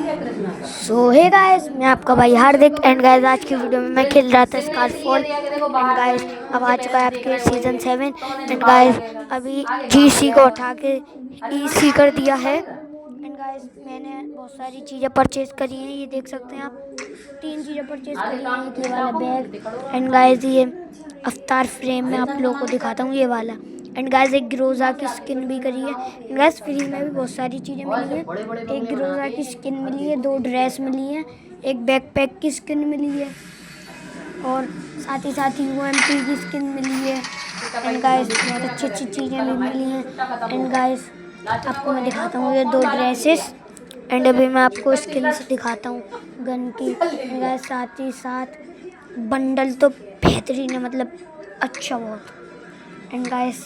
सो hey guys, मैं आपका भाई हार्दिक। एंड गाइस आज की वीडियो में मैं खेल रहा था स्कारफॉल। एंड गाइस अब आ चुका है आपके सीजन 7। एंड गाइस अभी जीसी को उठा के ईसी कर दिया है। एंड गाइस मैंने बहुत सारी चीज़ें परचेज करी हैं, ये देख सकते हैं आप। 3 चीज़ें परचेज करी हैं, एक ये वाला बैग। एंड गाइस ये अवतार फ्रेम में आप लोगों को दिखाता हूँ, ये वाला। एंड गाइस एक ग्रोजा की स्किन भी करी है। एंड गाइस फ्री में भी बहुत सारी चीज़ें मिली हैं। एक ग्रोजा की स्किन मिली है, 2 ड्रेस मिली हैं, एक बैकपैक की स्किन मिली है और साथ ही यूएमपी की स्किन मिली है। एंड गाइस बहुत अच्छी अच्छी चीज़ें भी मिली हैं। एंड गाइस आपको मैं दिखाता हूँ ये 2 ड्रेसेस। एंड अभी मैं आपको स्किन्स दिखाता हूँ गन की। एंड गाइस साथ ही साथ बंडल तो बेहतरीन है, मतलब अच्छा बहुत। एंड गाइस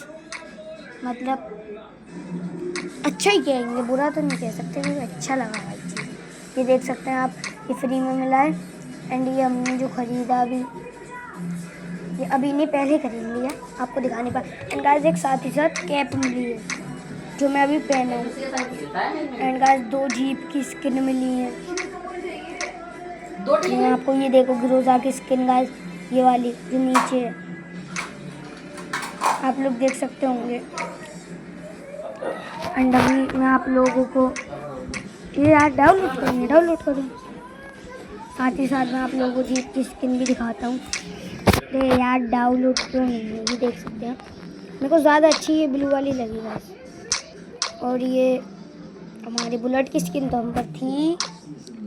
मतलब अच्छा ही कहेंगे, बुरा तो नहीं कह सकते, मुझे अच्छा लगा भाई चीज़। ये देख सकते हैं आप, ये फ्री में मिला है। एंड ये हमने जो ख़रीदा अभी, ये अभी नहीं पहले खरीद लिया, आपको दिखाने पर। एंड गाइस एक साथ ही साथ कैप मिली है जो मैं अभी पहना हूँ। एंड गाइस 2 जीप की स्किन मिली है। मैं आपको ये देखो ग्रोजा की स्किन गाइस, ये वाली जो नीचे है, आप लोग देख सकते होंगे। एंड अभी मैं आप लोगों को ये यार डाउनलोड करूँ। साथ ही साथ मैं आप लोगों को जीप की स्किन भी दिखाता हूँ। अरे यार डाउनलोड क्यों नहीं है, ये देख सकते हैं। मेरे को ज़्यादा अच्छी ये ब्लू वाली लगी गाइस। और ये हमारी बुलेट की स्किन तो हम पर थी।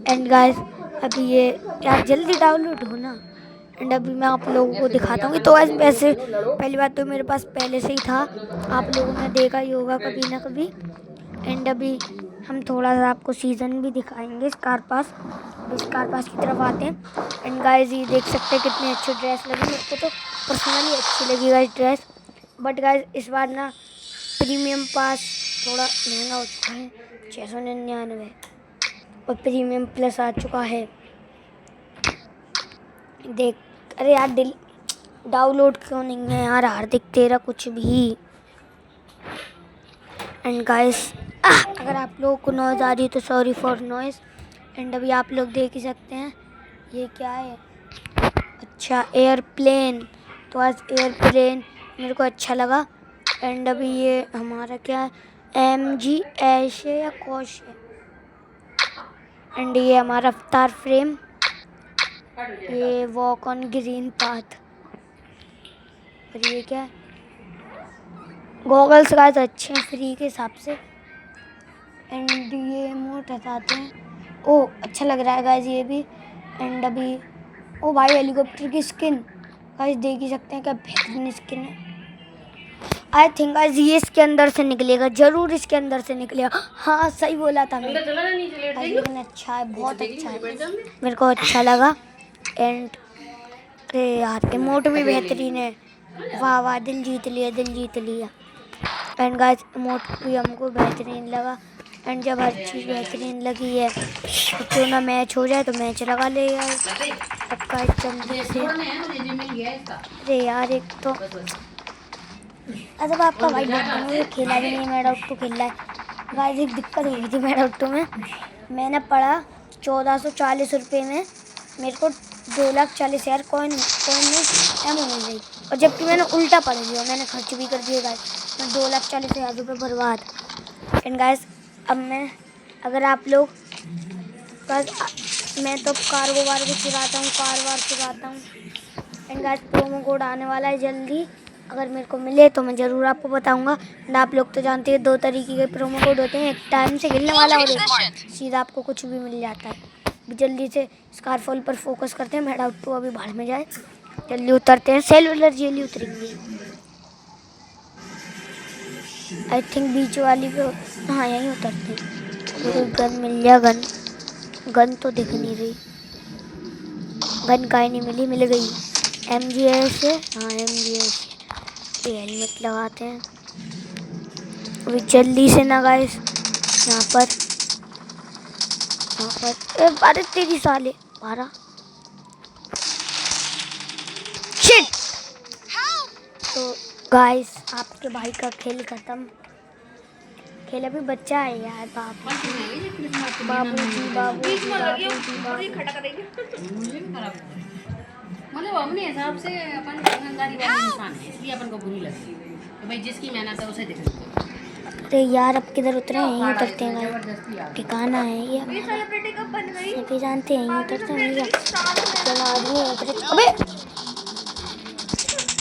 एंड गाइस अभी ये यार जल्दी डाउनलोड हो ना। एंड अभी मैं आप लोगों को दिखाता हूँ। तो गाइस वैसे पहली बात तो मेरे पास पहले से ही था, आप लोगों ने देखा ही होगा कभी ना कभी। एंड अभी हम थोड़ा सा आपको सीज़न भी दिखाएंगे स्कार पास की तरफ आते हैं। एंड गाइस ये देख सकते हैं कितनी अच्छी ड्रेस लगी, मेरे को तो पर्सनली अच्छी लगी गाइस ड्रेस। बट गाइस इस बार ना प्रीमियम पास थोड़ा महंगा हो चुका है, 699, और प्रीमियम प्लस आ चुका है। देख अरे यार डाउनलोड क्यों नहीं है यार हार्दिक तेरा कुछ भी। एंड गाइस अगर आप लोगों को नॉइज़ आ रही है तो सॉरी फॉर नॉइज़। एंड अभी आप लोग देख ही सकते हैं ये क्या है, अच्छा एयरप्लेन। तो आज एयरप्लेन मेरे को अच्छा लगा। एंड अभी ये हमारा क्या है, MG ऐश है या कॉश है। एंड ये हमारा अवतार फ्रेम, ये वॉक ऑन ग्रीन पाथ। और ये क्या है, गॉगल्स गाइस अच्छे हैं फ्री के हिसाब से। एंड ये मोट हटाते हैं, ओ अच्छा लग रहा है गाइस ये भी। एंड अभी ओ भाई हेलीकॉप्टर की स्किन गाइस देख ही सकते हैं, क्या बेहतरीन स्किन है। आई थिंक गाइस ये इसके अंदर से निकलेगा, जरूर इसके अंदर से निकलेगा। हाँ सही बोला था मैं। लेकिन अच्छा है, बहुत अच्छा है, मेरे को अच्छा लगा। एंड अरे यार इमोट भी बेहतरीन है, वाह वाह दिल जीत लिया। एंड गाइस इमोट भी हमको बेहतरीन लगा। एंड जब हर चीज़ बेहतरीन लगी है तो क्यों ना मैच हो जाए, तो मैच लगा ले यार पक्का जल्दी से। अरे यार एक तो अच्छा आपका भाई मुझे खेला भी नहीं, मैड आउट टू खेल रहा है गाइस। एक दिक्कत हो गई थी मैड आउट टू में, मैंने पढ़ा 1440 रुपये में मेरे को 2,40,000 कॉइन में एमओ मिल गई। और जबकि मैंने उल्टा पढ़ लिया, मैंने खर्च भी कर दिए गाइस, मैं 2,40,000 रुपये बर्बाद। एंड गाइस अब मैं अगर आप लोग बस मैं तो कार्गो वार्गो चुराता हूँ, कार वार चुराता हूँ। एंड गाइस प्रोमो कोड आने वाला है जल्दी, अगर मेरे को मिले तो मैं ज़रूर आपको बताऊंगा। एंड आप लोग तो जानते हैं 2 तरीके के प्रोमो कोड होते हैं, एक टाइम से खेलने वाला और एक सीधा आपको कुछ भी मिल जाता है। जल्दी से स्कारफॉल पर फोकस करते हैं, मैड आउट टू अभी भाड़ में जाए, जल्दी उतरते हैं, सेलुलर जेली उतरेंगे आई थिंक बीच वाली पे। हाँ यहीं उतरते हैं। कोई गन मिल गया, गन तो दिख नहीं रही, गन काहे नहीं मिली, मिल गई MGS है। हाँ MGS, ये हेलमेट लगाते हैं अभी जल्दी से ना गाइस। यहाँ पर अरे तेरी साले 12 शिट। तो गाइस आपके भाई का खेल खत्म। खेला भी बच्चा है यार। बाबू जी मतलब अपने हिसाब से अपन ईमानदारी वाले इंसान है, इसलिए अपन को बुरी लगती है कि भाई जिसकी मेहनत है उसे दिखती है। अरे यार अब किधर उतरे हैं? यहीं उतरते हैं भाई, ठिकाना है ये हमारा। सभी जानते हैं यहीं उतरते हैं भैया। चलो आदमी अबे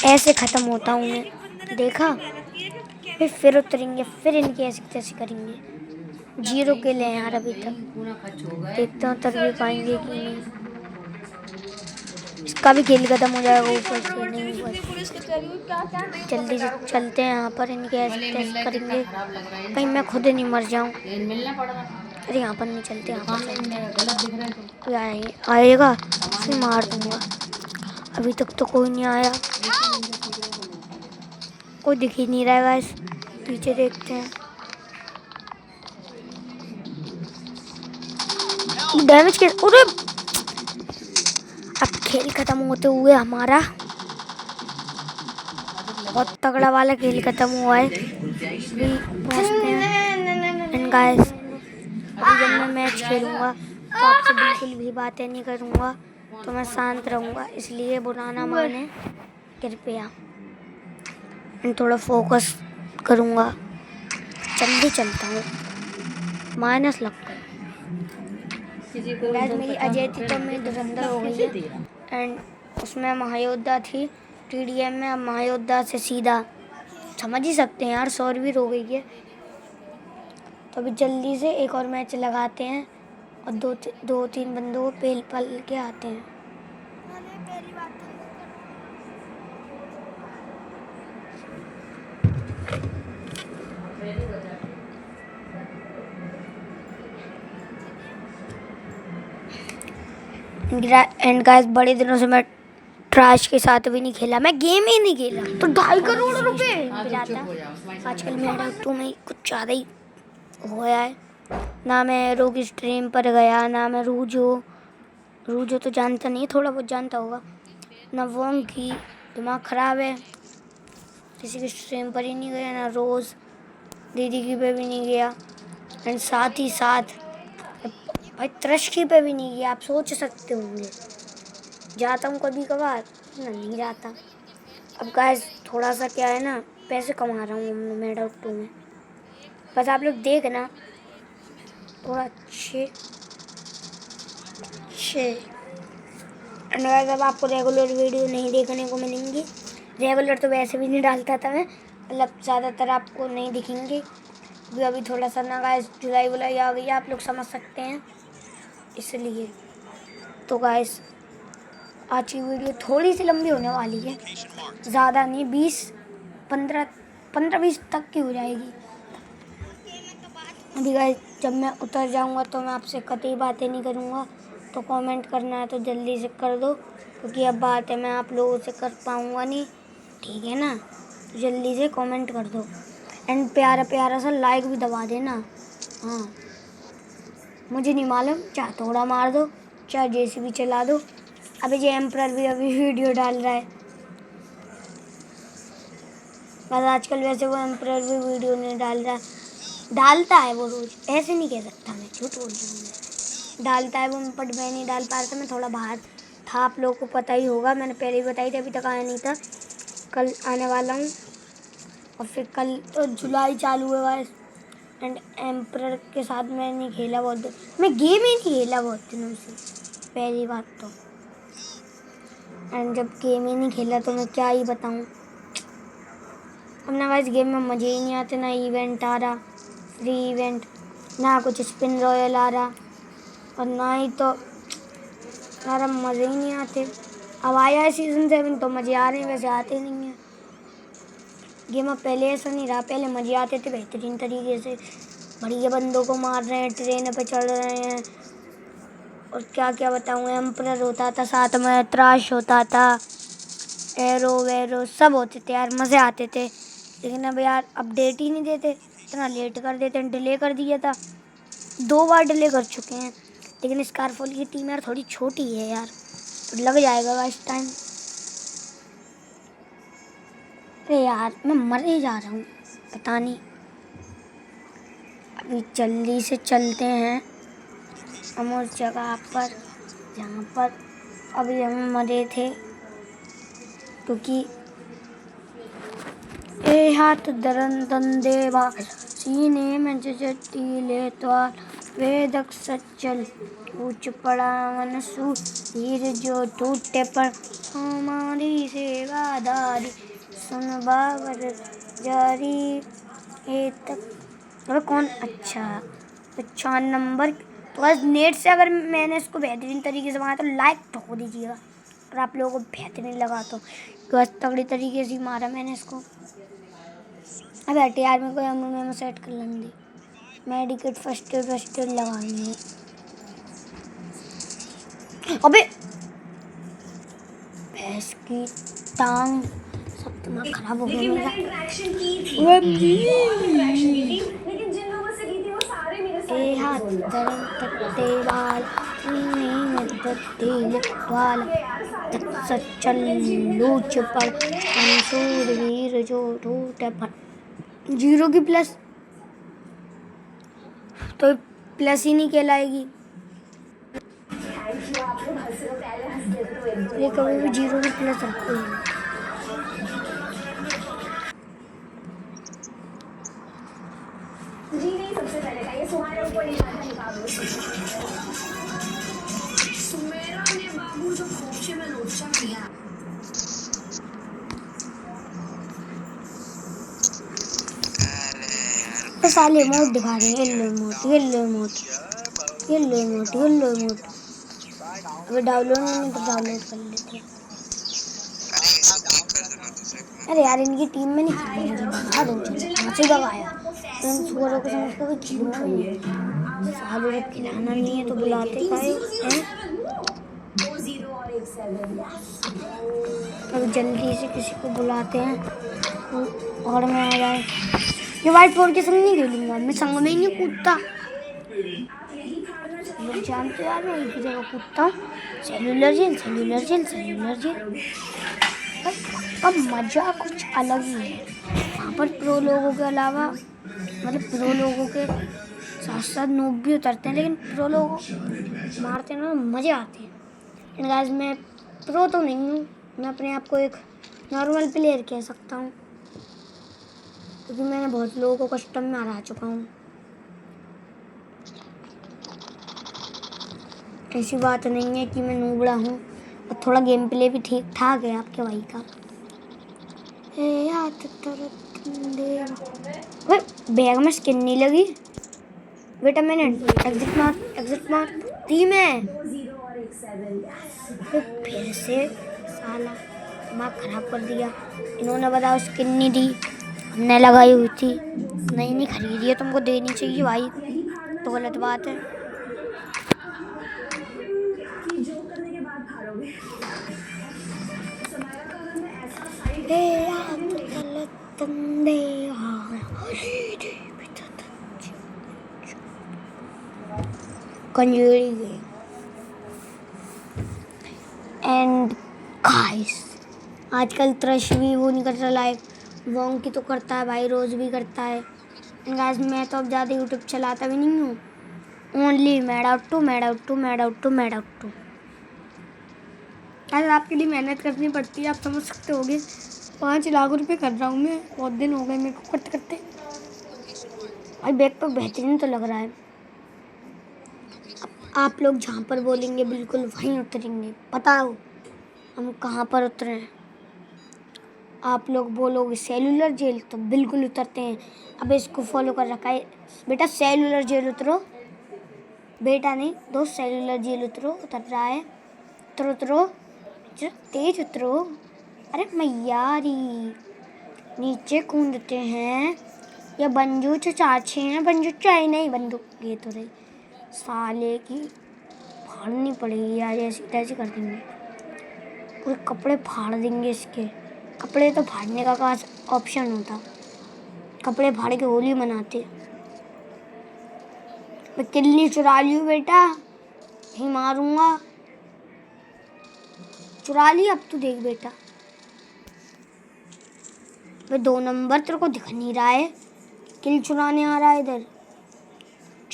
ऐसे ख़त्म होता हूँ मैं, देखा? फिर उतरेंगे, फिर इनकी ऐसी तैसी करेंगे। 0 किल हैं यार अभी तक। देखते हैं उतर भी पाएंगे कि नहीं। इसका भी खेल खत्म हो जाएगा ऊपर से। नहीं हुआ, जल्दी से चलते हैं यहाँ पर, इनके ऐसे टेस्ट करेंगे कहीं मैं खुद नहीं मर जाऊँ। अरे यहाँ पर नहीं चलते, यहाँ पर चलते हैं। आएगा उसे मार दूंगा। अभी तक तो कोई नहीं आया, कोई दिख ही नहीं रहा है। इस पीछे देखते हैं। डैमेज के अरे अब खेल खत्म होते हुए हमारा बहुत तगड़ा वाला खेल खत्म हुआ है। अभी पहुंचते हैं। एंड गाइस अभी जब मैं मैच खेलूंगा तो आपसे बिल्कुल भी बातें नहीं करूंगा, तो मैं शांत रहूंगा, इसलिए बुरा ना माने कृपया। एंड थोड़ा फोकस करूंगा। जल्दी चलता हूँ, माइनस लग गया। मेरी अजयती तो मेरी धुरंधर हो गई है। एंड उसमें महायोद्धा थी, TDM में अब महायोद्धा से सीधा समझ ही सकते हैं यार, 100 भी हो गई है। तो अभी जल्दी से एक और मैच लगाते हैं और दो तीन बंदों को पेल पल के आते हैं। एंड गाइस बड़े दिनों से मैं ट्रैश के साथ भी नहीं खेला, मैं गेम ही नहीं खेला। तो 2.5 करोड़ रुपए मिलाता। आजकल मेरा तो में कुछ ज़्यादा ही हो गया है। ना मैं रोग स्ट्रीम पर गया, ना मैं रूजो तो जानता नहीं, थोड़ा बहुत जानता होगा ना। वोंग की दिमाग ख़राब है, किसी की स्ट्रीम पर ही नहीं गया, ना रोज़ दीदी की पे भी नहीं गया। एंड साथ ही साथ भाई त्रशकी पे भी नहीं गया। आप सोच सकते होंगे जाता हूँ कभी कभार ना, नहीं जाता। अब गाइस थोड़ा सा क्या है ना, पैसे कमा रहा हूँ मैं डॉक्टर में, बस आप लोग देखना थोड़ा अच्छे। एंड गाइस अब आपको रेगुलर वीडियो नहीं देखने को मिलेंगी। रेगुलर तो वैसे भी नहीं डालता था मैं, मतलब ज़्यादातर आपको नहीं दिखेंगे। अभी थोड़ा सा ना गाइस जुलाई आ गई, आप लोग समझ सकते हैं, इसलिए। तो गाइस आज की वीडियो थोड़ी सी लंबी होने वाली है, ज़्यादा नहीं, 15-20 तक की हो जाएगी। अभी गाइस जब मैं उतर जाऊंगा तो मैं आपसे कतई बातें नहीं करूंगा, तो कमेंट करना है तो जल्दी से कर दो, क्योंकि अब बात है मैं आप लोगों से कर पाऊंगा नहीं, ठीक है ना? तो जल्दी से कमेंट कर दो एंड प्यारा प्यारा सा लाइक भी दबा देना। हाँ मुझे नहीं मालूम, चाहे थोड़ा मार दो, चाहे JCB चला दो। अभी जो एम्प्रर भी अभी वीडियो डाल रहा है, बस आजकल वैसे वो एम्प्रर भी वीडियो नहीं डाल रहा। डालता है वो रोज़, ऐसे नहीं कह सकता मैं, झूठ बोल रही हूँ मैं। डालता है वो, बट मैं नहीं डाल पा रहा था, मैं थोड़ा बाहर था, आप लोगों को पता ही होगा, मैंने पहले ही बताई थी, अभी तक आया नहीं था। कल आने वाला हूँ और फिर कल तो जुलाई चालू हुआ है। एंड एम्प्रर के साथ मैं नहीं खेला बहुत दिन, मैं गेम ही नहीं खेला बहुत दिनों से, पहली बात तो। एंड जब गेम ही नहीं खेला तो मैं क्या ही बताऊँ। अब ना गाइस गेम में मज़े ही नहीं आते, ना इवेंट आ रहा, फ्री इवेंट, ना कुछ स्पिन रॉयल आ रहा, और ना ही तो यार मज़े ही नहीं आते। अब आया है सीज़न 7 तो मज़े आ रहे हैं, वैसे आते नहीं हैं गेम। अब पहले ऐसा नहीं रहा, पहले मज़े आते थे बेहतरीन तरीके से, बढ़िया बंदों को मार रहे हैं, ट्रेन पे चढ़ रहे हैं, और क्या क्या बताऊँ, एम्प्रर होता था साथ में, त्राश होता था, एरो वेरो सब होते थे यार, मज़े आते थे। लेकिन अब यार अपडेट ही नहीं देते, इतना लेट कर देते हैं। डिले कर दिया था, 2 बार डिले कर चुके हैं। लेकिन स्कारफॉल की टीम यार थोड़ी छोटी है यार, तो लग जाएगा इस टाइम। अरे यार मैं मर ही जा रहा हूँ, पता नहीं। अभी जल्दी से चलते हैं हम उस जगह पर जहाँ पर अभी हम मरे थे, क्योंकि ए हाथ दरन देवा सीने में जटीले त्वार वेदक सचल ऊंच पड़ा मन सूर जो टूटे पर हमारी सेवादारी सुन बाबर जारी ए तक। अबे कौन? अच्छा नंबर। तो बस नेट से अगर मैंने इसको बेहतरीन तरीके से बनाया तो लाइक ठोक दीजिएगा, अगर आप लोगों को बेहतरीन लगा तो। बस तगड़ी तरीके से मारा मैंने इसको। अब हटे यार, मेरे को एमओ में सेट कर लेने दी। मेडिकेट फर्स्ट एड लगानी है। अबे भैंस की टांग, सब दिमाग खराब हो गया मेरा। ए हाथ दरन तत्ते वाल में तत्ते वाल सचल लूच पर मंसूर वीर जो टूटे पर। 0 की प्लस तो प्लस ही नहीं कहलाएगी, ये कभी भी 0 की प्लस रखो ही। जी नहीं, सबसे पहले का ये सुहाना ऊपर निकालो। सुमेरा ने बाबू जो खोपचे में लोचा किया। तो साले मोड दिखा रहे हैं, येलो मोड। अभी डाउनलोड नहीं तो डाउनलोड कर लेते हैं। अरे यार, इनकी टीम में नहीं खेलना, मुझे भगा दो। कहाँ से भगाया? इन सुअरों को समझ कर खेलना नहीं है। सालों जब खिलाना नहीं है तो बुलाते काहे हैं? अभी जल्दी से किसी को बुलाते हैं और मैं आ जाए। ये वाइट बोर्ड के संग नहीं खेलूंगा, मैं संग में ही नहीं कूदता। लोग जानते हो यार, मैं एक जगह कूदता हूँ। Cellular Jail. अब मज़ा कुछ अलग ही है वहाँ पर। प्रो लोगों के अलावा, मतलब प्रो लोगों के साथ साथ नूब भी उतरते हैं, लेकिन प्रो लोग मारते हैं ना, मज़े आते हैं। गाइस, मैं प्रो तो नहीं हूँ, मैं अपने आप को एक नॉर्मल प्लेयर कह सकता हूँ, क्योंकि मैंने बहुत लोगों को कस्टम में हरा चुका हूँ। ऐसी बात नहीं है कि मैं नूबड़ा हूँ, और थोड़ा गेम प्ले भी ठीक ठाक है आपके भाई का। बैग में स्किन नहीं लगी बेटा, मैंने एग्जिट मार दी मैं। फिर से साला दिमाग खराब कर दिया। इन्होंने बताया स्किन नहीं दी, हमने लगाई हुई थी। नहीं खरीदी है, तुमको देनी चाहिए भाई, तो गलत बात है। एंड गाइस, आजकल त्रश भी वो नहीं कर रहा लाइव, वोंग की तो करता है भाई, रोज भी करता है। एंड गाइस, मैं तो अब ज़्यादा यूट्यूब चलाता भी नहीं हूँ, ओनली मैड आउट टू। यार आपके लिए मेहनत करनी पड़ती है, आप समझ सकते होगे। 5 लाख रुपए कर रहा हूँ मैं, बहुत दिन हो गए मेरे को करते। भाई बैग तो बेहतरीन तो लग रहा है। आप लोग जहाँ पर बोलेंगे बिल्कुल वहीं उतरेंगे। बताओ हम कहाँ पर उतरे हैं? आप लोग बोलोगे सेल्यूलर जेल तो बिल्कुल उतरते हैं। अब इसको फॉलो कर रखा है बेटा, सेल्यूलर जेल उतरो। बेटा नहीं दोस्त, सेल्यूलर जेल उतरो, उतर रहा है। उतरो तेज उतरो। अरे मैयारी, नीचे कूदते हैं या बंजू चाचे हैं? बंजू चाहे नहीं, बंदूक ये तो रही। साले की फाड़नी पड़ेगी यार, ऐसी तैसी कर देंगे, पूरे कपड़े फाड़ देंगे इसके। कपड़े तो फाड़ने का कहाँ ऑप्शन होता, कपड़े फाड़ के होली मनाते। मैं किल्ली चुरा ली हूँ बेटा, नहीं मारूंगा। चुरा ली, अब तू देख बेटा। वे 2 नंबर तेरे को दिख नहीं रहा है, किल चुराने आ रहा है इधर।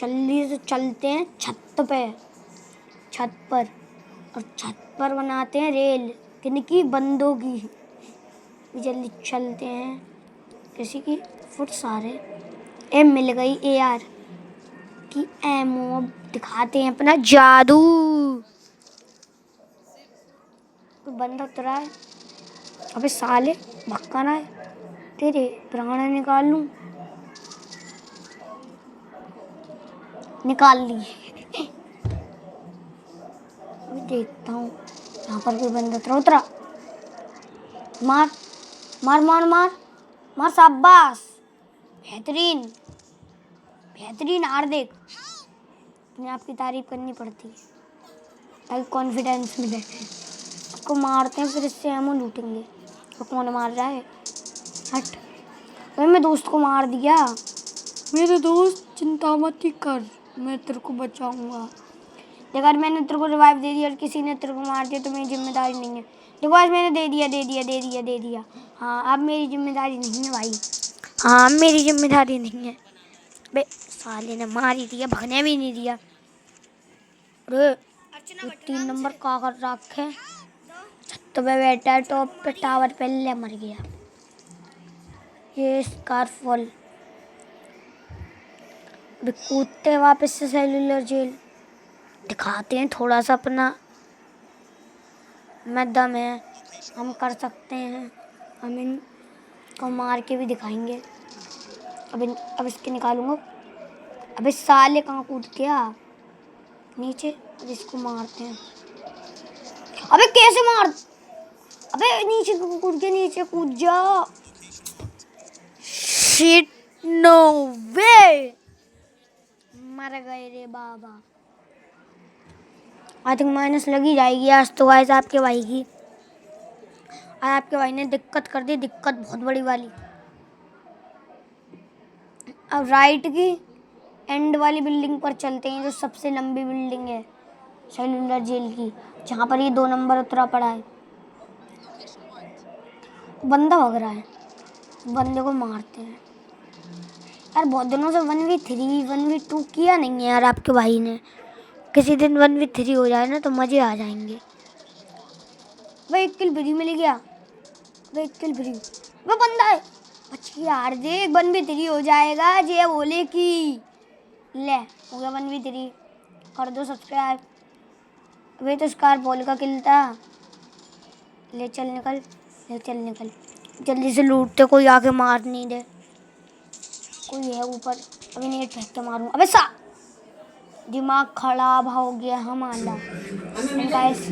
जल्दी से चलते हैं छत पर, और छत पर बनाते हैं रेल, किनकी? बंदों की। जल्दी चलते हैं, किसी की फुट सारे। मिल गई AR की एमो। अब दिखाते हैं अपना जादू। कोई बंदा उतरा है। अबे साले भक्का ना है, तेरे प्राण निकाल लूं। निकाल लिए। अभी देखता हूँ यहाँ पर कोई बंदा उतरा। मार मार मार मार मार, शाबाश, बेहतरीन बेहतरीन। हार्दिक, अपने आप की तारीफ करनी पड़ती है ताकि कॉन्फिडेंस मिले। उसको मारते हैं, फिर इससे एमो लूटेंगे। तो कौन मार रहा है? हट। भाई मैं दोस्त को मार दिया। मेरे दोस्त चिंता मत ही कर, मैं तेरे को बचाऊंगा। देखो आज मैंने तेरे को रिवाइव दे दिया और किसी ने तेरे को मार दिया तो मेरी जिम्मेदारी नहीं है। देखो आज मैंने दे दिया। हाँ अब मेरी जिम्मेदारी नहीं है भाई। हाँ मेरी जिम्मेदारी नहीं है। बे साले ने मार ही दिया, भगने भी नहीं दिया। अरे 3 नंबर का कर रखे, छत पे बैठा है, टॉप पे टावर पे, ले मर गया। ये स्कारफॉल। अभी कूदते हैं वापस से सेलुलर जेल। दिखाते हैं थोड़ा सा अपना में दम है, हम कर सकते हैं। हम इनको मार के भी दिखाएंगे। अब इसके निकालूंगा। अबे साले कहाँ कूद गया? नीचे। अब इसको मारते हैं। अबे कैसे मार? अबे नीचे कूद गया, नीचे कूद जा। शिट, नो वे, मर गए रे बाबा। आई थिंक माइनस लगी जाएगी आज तो गाइस आपके भाई की। आज आपके भाई ने दिक्कत कर दी, दिक्कत बहुत बड़ी वाली। अब राइट की एंड वाली बिल्डिंग पर चलते हैं, जो सबसे लंबी बिल्डिंग है सेलुलर जेल की, जहाँ पर ये 2 नंबर उतरा पड़ा है। बंदा भग रहा है, बंदे को मारते हैं। यार बहुत दिनों से 1v3 1v2 किया नहीं है यार आपके भाई ने। किसी दिन 1v3 हो जाए ना तो मज़े आ जाएंगे। वह 1 किल फ्री मिल गया। वह 1 किल फ्री, वह बंदा है। अच्छी यार देख 1v3 हो जाएगा। जे बोले कि ले हो गया 1v3, कर दो सब्सक्राइब। वे तो स्कारफॉल का किल था। ले चल निकल, ले चल निकल, जल्दी से लूटते, कोई आके मार नहीं दे। कोई है ऊपर, अभी नेट फेंक के मारूंगा। अबे सा दिमाग खराब हो गया हमारा। गाइस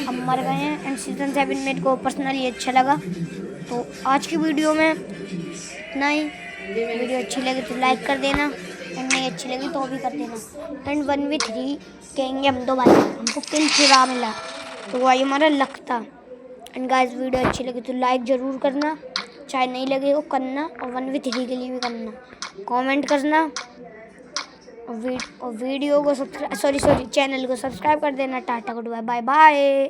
हम मर गए हैं। एंड सीजन 7 मेरे को पर्सनली अच्छा लगा। तो आज की वीडियो में इतना ही। वीडियो अच्छी लगी तो लाइक कर देना, एंड नहीं अच्छी लगी तो भी कर देना। एंड 1v3 कहेंगे हम तो भाई, हमको किल चुरा मिला तो भाई हमारा लक था। एंड गाइस वीडियो अच्छी लगी तो लाइक ज़रूर करना, चाहे नहीं लगे वो करना, और 1v3 के लिए भी करना, कमेंट करना, और वीडियो को सब्सक्राइब चैनल को सब्सक्राइब कर देना। Tata goodbye, bye bye.